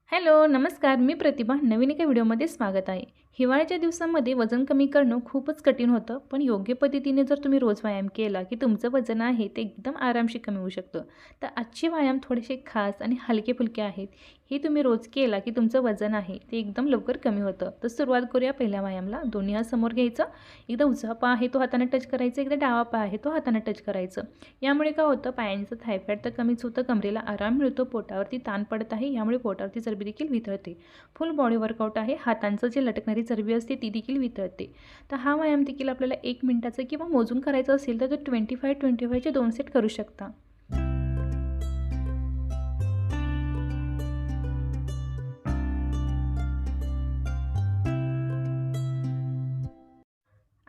Hello, नमस्कार. मी प्रतिभा. नवीन एका व्हिडिओमध्ये स्वागत आहे. हिवाळ्याच्या दिवसांमध्ये वजन कमी करणं खूपच कठीण होतं, पण योग्य पद्धतीने जर तुम्ही रोज व्यायाम केला, की तुमचं वजन आहे ते एकदम आरामशीर कमी होऊ शकतं. तर आजचे व्यायाम थोडेसे खास आणि हलके-फुलके आहेत. हे तुम्ही रोज केला, की तुमचं वजन आहे ते एकदम लवकर कमी होतं. तर सुरुवात करूया पहिल्या व्यायामाला. दोन्ही हात समोर घ्यायचं. एकदा उजवा पाय आहे तो हाताने टच करायचा, एकदा डावा पाय आहे तो हाताने टच करायचं. यामुळे काय होतं, पायांचं थायफॉइड तर कमीच होतं, कमरेला आराम मिळतो, पोटावरती ताण पडत आहे, यामुळे पोटावरती चरबी देखील वितळते. फुल बॉडी वर्कआउट आहे. हातांचं जे लटकणारी चरबी असते ती देखील वितळते. तर हा व्यायाम देखील आपल्याला 1 मिनिटाचा किंवा मोजून करायचा असेल तर तो 25-25 चे 2 सेट करू शकता.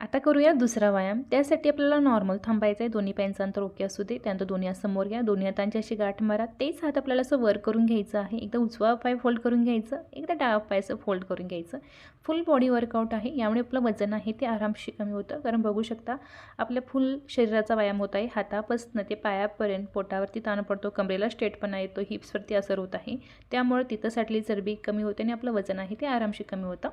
आता करूया दुसरा व्यायाम. त्यासाठी आपल्याला नॉर्मल थांबायचं आहे. दोन्ही पायांचं अंतर ओके असू दे. त्यानंतर दोन्ही हात समोर घ्या. दोन्ही हातांची अशी गाठ मारा. तेच हात आपल्याला असं वर करून घ्यायचं आहे. एकदा उजवा पाय फोल्ड करून घ्यायचं, एकदा डावा पाय असं फोल्ड करून घ्यायचं. फुल बॉडी वर्कआउट आहे. यामुळे आपलं वजन आहे ते आरामशीर कमी होतं. कारण बघू शकता आपल्या फुल शरीराचा व्यायाम होत आहे. हातापासून ते पायापर्यंत पोटावरती ताण पडतो, कमरेला स्ट्रेटपणा येतो, हिप्सवरती असर होत आहे. त्यामुळे तिथं साठलेली चरबी कमी होते आणि आपलं वजन आहे ते आरामशीर कमी होतं.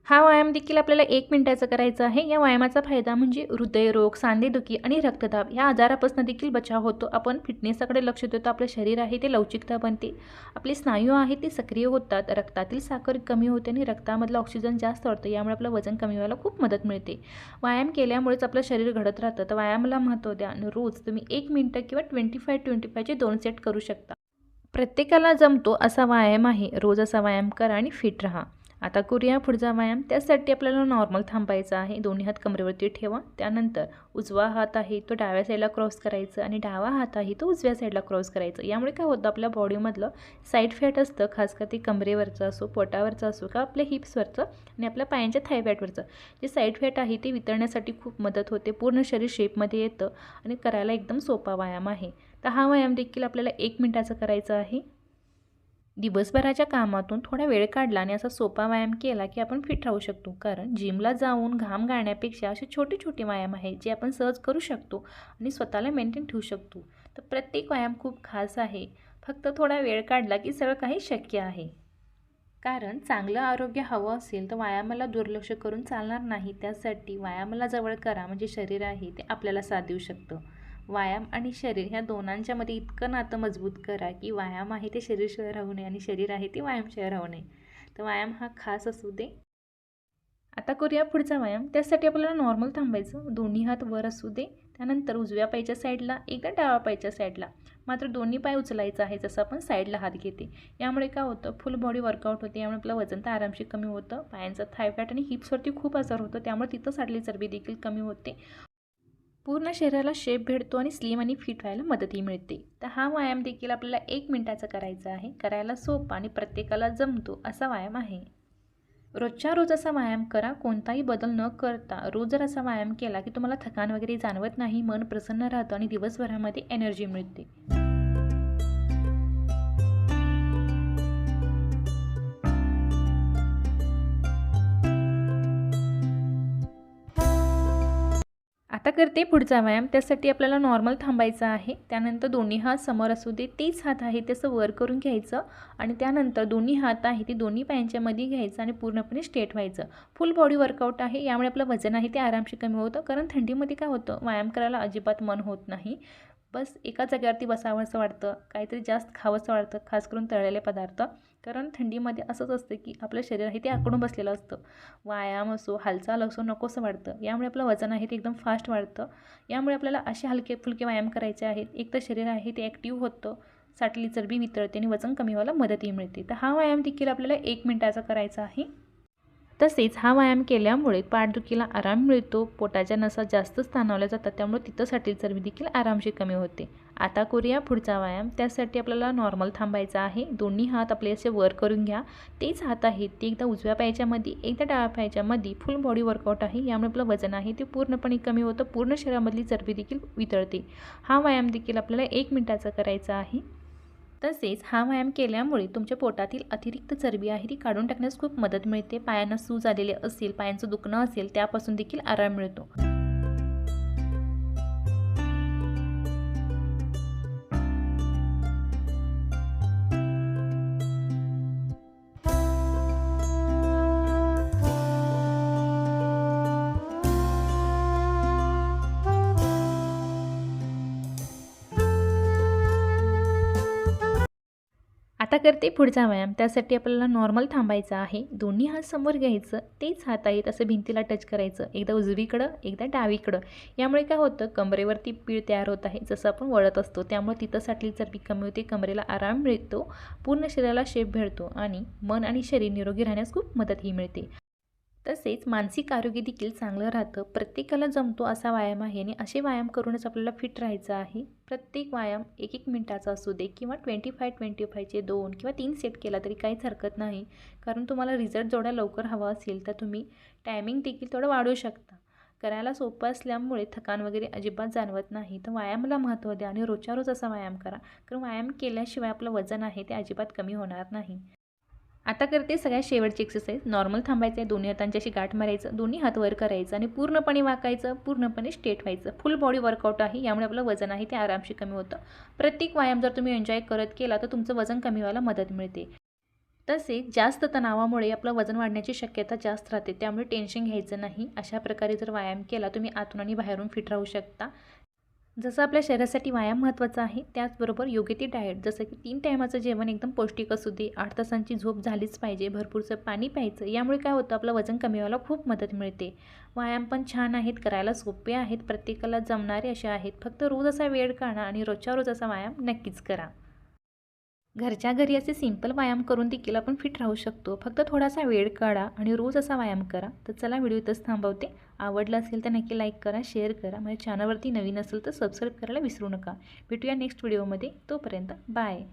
हा व्यायाम देखील आपल्याला 1 मिनिटाचा करायचा आहे. या व्यायामाचा फायदा म्हणजे हृदयरोग, सांधेदुखी आणि रक्तदाब या आजारापासून देखील बचाव होतो. आपण फिटनेसकडे लक्ष देतो. आपलं शरीर आहे ते लवचिकता बनते. आपले स्नायू आहेत ते सक्रिय होतात. रक्तातील साखर कमी होते आणि रक्तामधलं ऑक्सिजन जास्त वाढतं. यामुळे आपलं वजन कमी व्हायला खूप मदत मिळते. व्यायाम केल्यामुळेच आपलं शरीर घडत राहतं. तर व्यायामाला महत्त्व द्या आणि रोज तुम्ही 1 मिनिटं किंवा 25-25 चे 2 सेट करू शकता. प्रत्येकाला जमतो असा व्यायाम आहे. रोज असा व्यायाम करा आणि फिट राहा. आता करूया पुढचा व्यायाम. त्यासाठी आपल्याला नॉर्मल थांबायचं आहे. दोन्ही हात कमरेवरती ठेवा. त्यानंतर उजवा हात आहे तो डाव्या साईडला क्रॉस करायचा आणि डावा हात आहे तो उजव्या साईडला क्रॉस करायचा. यामुळे काय होतं, आपल्या बॉडीमधलं साईड फॅट असतं, खास कर ते कमरेवरचं असो, पोटावरचं असो का आपल्या हिप्सवरचं आणि आपल्या पायांच्या थायफॅटवरचं. जे साईड फॅट आहे ते वितळण्यासाठी खूप मदत होते. पूर्ण शरीर शेपमध्ये येतं आणि करायला एकदम सोपा व्यायाम आहे. तर हा व्यायाम देखील आपल्याला 1 मिनिटाचा करायचा आहे. दिवसभराच्या कामातून थोडा वेळ काढला आणि असा सोपा व्यायाम केला की आपण फिट राहू शकतो. कारण जिमला जाऊन घाम गाळण्यापेक्षा असे छोटे छोटे व्यायाम आहेत जे आपण सहज करू शकतो आणि स्वतःला मेंटेन ठेवू शकतो. तर प्रत्येक व्यायाम खूप खास आहे. फक्त थोडा वेळ काढला की सगळं काही शक्य आहे. कारण चांगलं आरोग्य हवं असेल तर व्यायामाला दुर्लक्ष करून चालणार नाही. त्यासाठी व्यायामाला जवळ करा, म्हणजे शरीर आहे ते आपल्याला साथ देऊ शकतं. व्यायाम आणि शरीर ह्या दोनांच्यामध्ये इतकं नातं मजबूत करा की व्यायाम आहे ते शरीरशिवाय राहू नये आणि शरीर आहे ते व्यायामशिवाय राहू नये. तर व्यायाम हा खास असू दे. आता करूया पुढचा व्यायाम. त्यासाठी आपल्याला नॉर्मल थांबायचं. दोन्ही हात वर असू दे. त्यानंतर उजव्या पायाच्या साईडला, एकदा डाव्या पायाच्या साईडला. मात्र दोन्ही पाय उचलायचं आहे, जसं आपण साईडला हात घेते. यामुळे काय होतं, फुल बॉडी वर्कआउट होते. यामुळे आपलं वजन तर आरामशीर कमी होतं. पायांचं थायफॅट आणि हिप्सवरती खूप असर होतो. त्यामुळे तिथं साठलेली चरबी देखील कमी होते. पूर्ण शरीराला शेप भेटतो आणि स्लिम आणि फिट व्हायला मदतही मिळते. तर हा व्यायाम देखील आपल्याला 1 मिनिटाचा करायचा आहे. करायला सोपा आणि प्रत्येकाला जमतो असा व्यायाम आहे. रोजच्या रोज असा व्यायाम करा. कोणताही बदल न करता रोज जर असा व्यायाम केला की तुम्हाला थकान वगैरे जाणवत नाही, मन प्रसन्न राहतं आणि दिवसभरामध्ये एनर्जी मिळते. आता करते पुढचा व्यायाम. त्यासाठी आपल्याला नॉर्मल थांबायचं आहे. त्यानंतर दोन्ही हात समोर असू दे. तेच हात आहे तसं वर करून घ्यायचं आणि त्यानंतर दोन्ही हात आहे ते दोन्ही पायांच्या मध्ये घ्यायचं आणि पूर्णपणे स्ट्रेट व्हायचं. फुल बॉडी वर्कआउट आहे. यामुळे आपलं वजन आहे ते आरामशीर कमी होतं. कारण थंडीमध्ये काय होतं, व्यायाम करायला अजिबात मन होत नाही. बस एका जागेवरती बसावंसं वाटतं, काहीतरी जास्त खावंसं वाटतं, खास करून तळलेले पदार्थ. कारण थंडीमध्ये असंच असतं की आपलं शरीर आहे ते आखडून बसलेलं असतं. व्यायाम असो, हालचाल असो, नकोसं वाटतं. यामुळे आपलं वजन आहे ते एकदम फास्ट वाढतं. यामुळे आपल्याला असे हलके फुलके व्यायाम करायचे आहेत. एक तर शरीर आहे ते ॲक्टिव्ह होतं, साठलेली चरबी वितळते आणि वजन कमी व्हायला मदतही मिळते. तर हा व्यायाम देखील आपल्याला 1 मिनिटाचा करायचा आहे. तसेच हा व्यायाम केल्यामुळे पाठदुखीला आराम मिळतो, पोटाच्या नसा जास्त ताणवल्या जातात, त्यामुळे तिथं साठलेली चरबी देखील आरामशीर कमी होते. आता करूया पुढचा व्यायाम. त्यासाठी आपल्याला नॉर्मल थांबायचं आहे. दोन्ही हात आपले असे वर करून घ्या. तेच हात आहेत ते एकदा उजव्या पायाच्या मध्ये, एकदा डाव्या पायाच्या मध्ये. फुल बॉडी वर्कआउट आहे. यामुळे आपलं वजन आहे ते पूर्णपणे कमी होतं. पूर्ण शरीरामधली चरबी देखील वितळते. हा व्यायाम देखील आपल्याला 1 मिनिटाचा करायचा आहे. तसेच हा व्यायाम केल्यामुळे तुमच्या पोटातील अतिरिक्त चरबी आहे ती काढून टाकण्यास खूप मदत मिळते. पायांना सूज आलेले असेल, पायांचं दुखणं असेल, त्यापासून देखील आराम मिळतो. आता करते पुढचा व्यायाम. त्यासाठी आपल्याला नॉर्मल थांबायचं आहे. दोन्ही हात समोर घ्यायचं. तेच हात आहेत असं भिंतीला टच करायचं. एकदा उजवीकडं, एकदा डावीकडं. यामुळे काय होतं, कमरेवरती पीळ तयार होत आहे. जसं आपण वळत असतो. त्यामुळे तिथं साठलेली चरबी कमी होते. कमरेला आराम मिळतो. पूर्ण शरीराला शेप भेटतो आणि मन आणि शरीर निरोगी राहण्यास खूप मदतही मिळते. तसेच मानसिक आरोग्य देखील चांगलं राहतं. प्रत्येकाला जमतो असा व्यायाम आहे आणि असे व्यायाम करूनच आपल्याला फिट राहायचं आहे. प्रत्येक व्यायाम 1-1 मिनिटाचा असू दे किंवा 25-25चे 2 किंवा 3 सेट केला तरी काहीच हरकत नाही. कारण तुम्हाला रिझल्ट जेवढा लवकर हवा असेल तर तुम्ही टायमिंग देखील थोडं वाढवू शकता. करायला सोपं असल्यामुळे थकान वगैरे अजिबात जाणवत नाही. तर व्यायामाला महत्त्व द्या आणि रोजच्या रोज असा व्यायाम करा. कारण व्यायाम केल्याशिवाय आपलं वजन आहे ते अजिबात कमी होणार नाही. आता करते सगळ्यात शेवटची एक्सरसाइज. नॉर्मल थांबायचं आहे. दोन्ही हातांची अशी गाठ मारायचं. दोन्ही हात वर करायचं आणि पूर्णपणे वाकायचं. पूर्णपणे स्ट्रेट व्हायचं. फुल बॉडी वर्कआउट आहे. यामुळे आपलं वजन आहे ते आरामशीर कमी होतं. प्रत्येक व्यायाम जर तुम्ही एन्जॉय करत केला तर तुमचं वजन कमी व्हायला मदत मिळते. तसेच जास्त तणावामुळे आपलं वजन वाढण्याची शक्यता जास्त राहते. त्यामुळे टेन्शन घ्यायचं नाही. अशा प्रकारे जर व्यायाम केला तुम्ही आतून आणि बाहेरून फिट राहू शकता. जसं आपल्या शरीरासाठी व्यायाम महत्त्वाचा आहे, त्याचबरोबर योग्य ती डाएट, जसं की 3 टायमाचं जेवण एकदम पौष्टिक असू दे, 8 तासांची झोप झालीच पाहिजे, भरपूरचं पाणी प्यायचं. यामुळे काय होतं, आपलं वजन कमी व्हायला खूप मदत मिळते. व्यायाम पण छान आहेत, करायला सोपे आहेत, प्रत्येकाला जमणारे असे आहेत. फक्त रोज असा वेळ काढा आणि रोजच्या रोज असा व्यायाम नक्कीच करा. घरच्या घरी असे सिंपल व्यायाम करून देखील आपण फिट राहू शकतो. फक्त थोडासा वेळ काढा आणि रोज असा व्यायाम करा. तर चला, व्हिडिओ इथंच थांबवते. आवडला असेल तर नक्की लाईक करा, शेअर करा. माझ्या चॅनलवरती नवीन असेल तर सबस्क्राईब करायला विसरू नका. भेटूया नेक्स्ट व्हिडिओमध्ये. तोपर्यंत बाय.